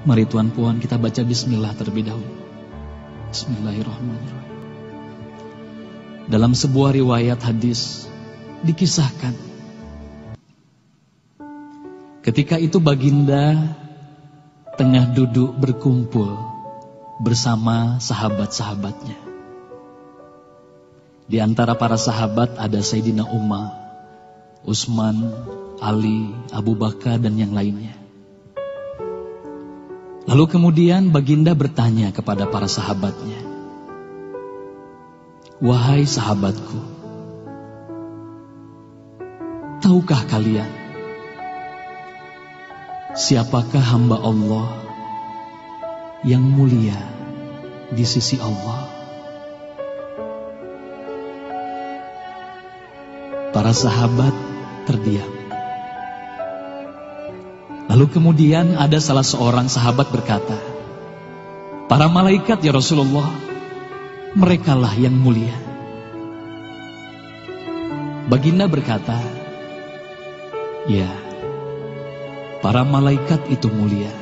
Mari Tuan Puan kita baca bismillah terlebih dahulu. Bismillahirrahmanirrahim. Dalam sebuah riwayat hadis dikisahkan, ketika itu baginda tengah duduk berkumpul bersama sahabat-sahabatnya. Di antara para sahabat ada Sayyidina Umar, Utsman, Ali, Abu Bakar dan yang lainnya. Lalu kemudian baginda bertanya kepada para sahabatnya, "Wahai sahabatku, tahukah kalian siapakah hamba Allah yang mulia di sisi Allah?" Para sahabat terdiam. Lalu kemudian ada salah seorang sahabat berkata, "Para malaikat ya Rasulullah, merekalah yang mulia." Baginda berkata, "Ya, para malaikat itu mulia.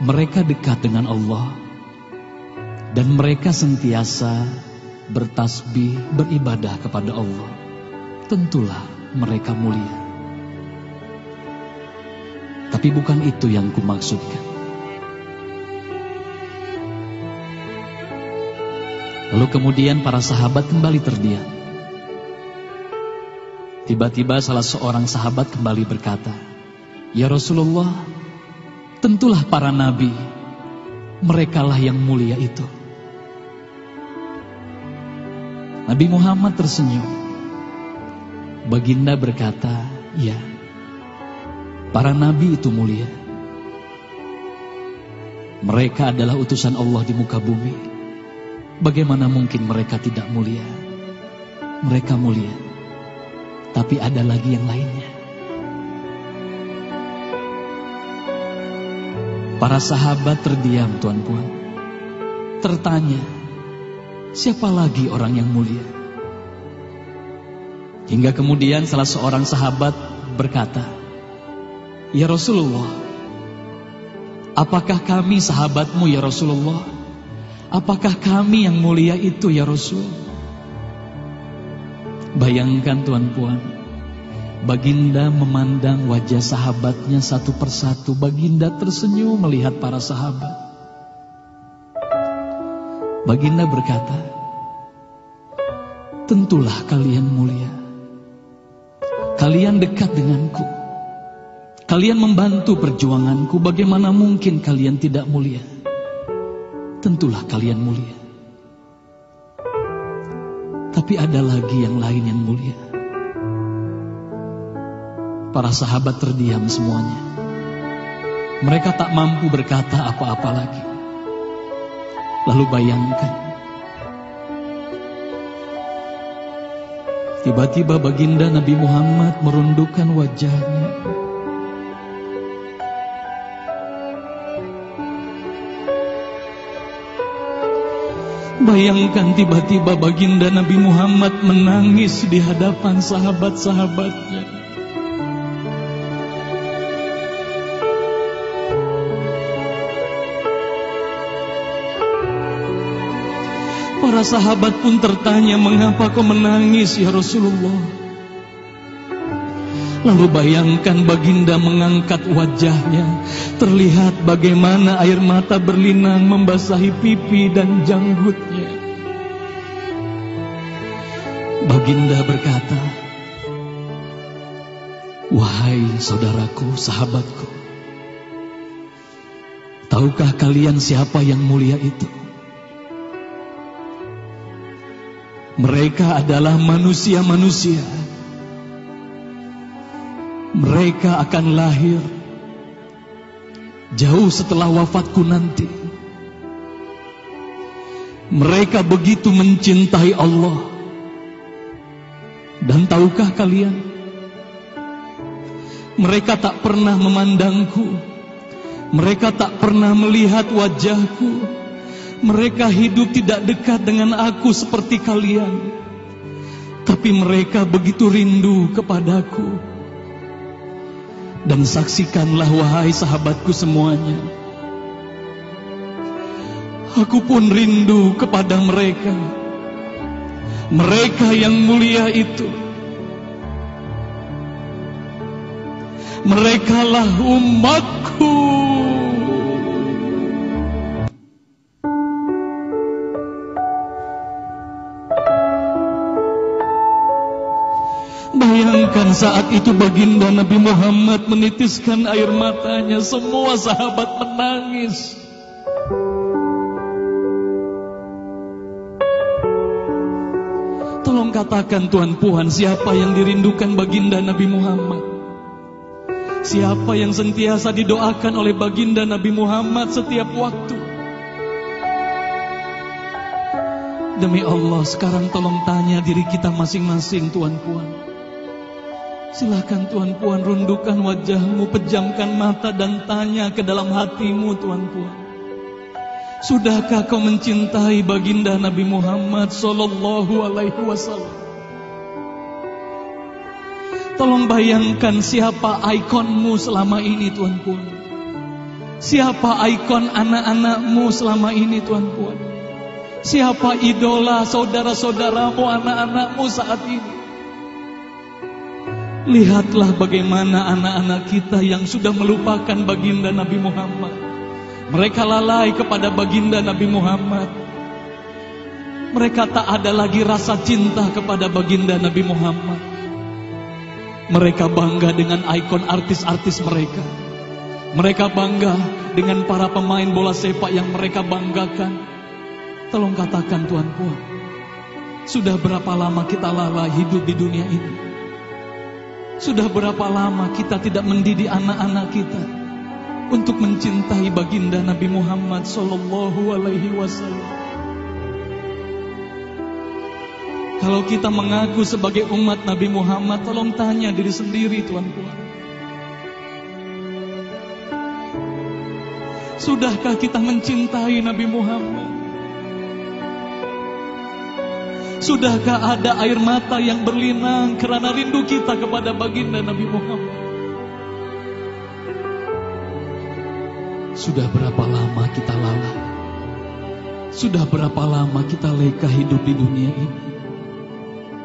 Mereka dekat dengan Allah dan mereka sentiasa bertasbih, beribadah kepada Allah. Tentulah mereka mulia. Tapi bukan itu yang kumaksudkan." Lalu kemudian para sahabat kembali terdiam. Tiba-tiba salah seorang sahabat kembali berkata, "Ya Rasulullah, tentulah para nabi, merekalah yang mulia itu." Nabi Muhammad tersenyum. Baginda berkata, "Ya, para nabi itu mulia. Mereka adalah utusan Allah di muka bumi. Bagaimana mungkin mereka tidak mulia? Mereka mulia. Tapi ada lagi yang lainnya." Para sahabat terdiam, Tuan Puan. Tertanya, siapa lagi orang yang mulia? Hingga kemudian salah seorang sahabat berkata, "Ya Rasulullah, apakah kami sahabatmu ya Rasulullah? Apakah kami yang mulia itu ya Rasul?" Bayangkan Tuan Puan, baginda memandang wajah sahabatnya satu persatu. Baginda tersenyum melihat para sahabat. Baginda berkata, "Tentulah kalian mulia. Kalian dekat denganku. Kalian membantu perjuanganku. Bagaimana mungkin kalian tidak mulia? Tentulah kalian mulia. Tapi ada lagi yang lain yang mulia." Para sahabat terdiam semuanya. Mereka tak mampu berkata apa-apa lagi. Lalu bayangkan, tiba-tiba baginda Nabi Muhammad merundukkan wajahnya. Bayangkan tiba-tiba baginda Nabi Muhammad menangis di hadapan sahabat-sahabatnya. Para sahabat pun tertanya, "Mengapa kau menangis ya Rasulullah?" Lalu bayangkan baginda mengangkat wajahnya, terlihat bagaimana air mata berlinang membasahi pipi dan janggutnya. Baginda berkata, "Wahai saudaraku, sahabatku, tahukah kalian siapa yang mulia itu? Mereka adalah manusia-manusia. Mereka akan lahir jauh setelah wafatku nanti. Mereka begitu mencintai Allah. Dan tahukah kalian, mereka tak pernah memandangku. Mereka tak pernah melihat wajahku. Mereka hidup tidak dekat dengan aku seperti kalian. Tapi mereka begitu rindu kepadaku. Dan saksikanlah wahai sahabatku semuanya, aku pun rindu kepada mereka, mereka yang mulia itu. Merekalah umatku. Bayangkan saat itu baginda Nabi Muhammad menitiskan air matanya, semua sahabat menangis. Tolong katakan Tuan Puan, siapa yang dirindukan baginda Nabi Muhammad? Siapa yang sentiasa didoakan oleh baginda Nabi Muhammad setiap waktu? Demi Allah, sekarang tolong tanya diri kita masing-masing, Tuan Puan. Silakan Tuan Puan rundukkan wajahmu, pejamkan mata dan tanya ke dalam hatimu, Tuan Puan. Sudahkah kau mencintai baginda Nabi Muhammad sallallahu alaihi wasallam? Tolong bayangkan siapa ikonmu selama ini, Tuan Puan. Siapa ikon anak-anakmu selama ini, Tuan Puan. Siapa idola saudara-saudaramu, anak-anakmu saat ini. Lihatlah bagaimana anak-anak kita yang sudah melupakan baginda Nabi Muhammad. Mereka lalai kepada baginda Nabi Muhammad. Mereka tak ada lagi rasa cinta kepada baginda Nabi Muhammad. Mereka bangga dengan ikon artis-artis mereka. Mereka bangga dengan para pemain bola sepak yang mereka banggakan. Tolong katakan Tuan Puan, sudah berapa lama kita lalai hidup di dunia ini? Sudah berapa lama kita tidak mendidik anak-anak kita untuk mencintai baginda Nabi Muhammad sallallahu alaihi wasallam? Kalau kita mengaku sebagai umat Nabi Muhammad, tolong tanya diri sendiri, Tuan Puan. Sudahkah kita mencintai Nabi Muhammad? Sudahkah ada air mata yang berlinang karena rindu kita kepada baginda Nabi Muhammad? Sudah berapa lama kita lalai? Sudah berapa lama kita leka hidup di dunia ini?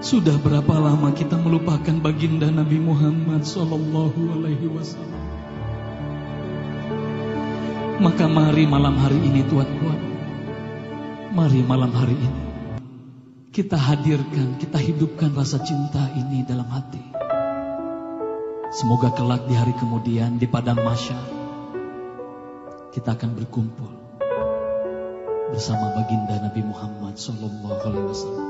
Sudah berapa lama kita melupakan baginda Nabi Muhammad sallallahu alaihi wasallam? Maka mari malam hari ini, Tuan Puan, mari malam hari ini kita hadirkan, kita hidupkan rasa cinta ini dalam hati. Semoga kelak di hari kemudian di padang mahsyar kita akan berkumpul bersama baginda Nabi Muhammad sallallahu alaihi wasallam.